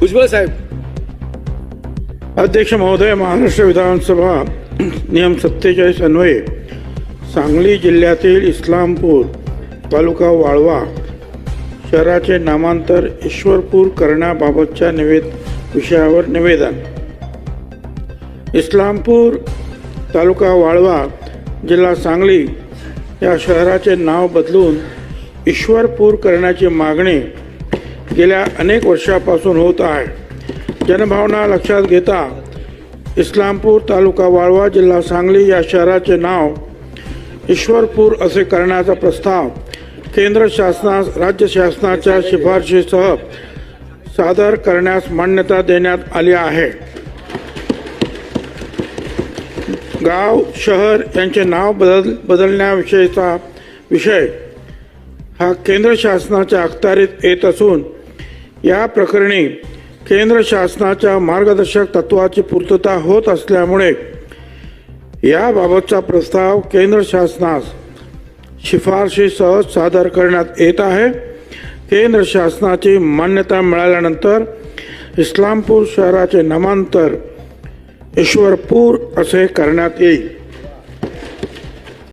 भुजबळ साहेब. अध्यक्ष महोदय, महाराष्ट्र विधानसभा नियम 47 अन्वये सांगली जिल्ह्यातील इस्लामपूर तालुका वाळवा शहराचे नामांतर ईश्वरपूर करण्याबाबतच्या विषयावर निवेदन. इस्लामपूर तालुका वाळवा जिल्हा सांगली या शहराचे नाव बदलून ईश्वरपूर करण्याची मागणी गेल्या अनेक वर्षापासून होत आहे. जनभावना लक्षात घेता इस्लामपूर तालुका वाळवा जिल्हा सांगली या शहराचे नाव ईश्वरपूर असे करण्याचा प्रस्ताव केंद्र शासनास राज्य शासनाच्या शिफारशीसह सादर करण्यास मान्यता देण्यात आली आहे. गाव शहर यांचे नाव बदलण्याविषयीचा विषय हा केंद्र शासनाच्या अखत्यारीत येत असून या प्रकरणी केंद्र शासनाच्या मार्गदर्शक तत्वाची पूर्तता होत असल्यामुळे याबाबतचा प्रस्ताव केंद्र शासनास शिफारशीसह सादर करण्यात येत आहे. केंद्र शासनाची मान्यता मिळाल्यानंतर इस्लामपूर शहराचे नामांतर ईश्वरपूर असे करण्यात येईल.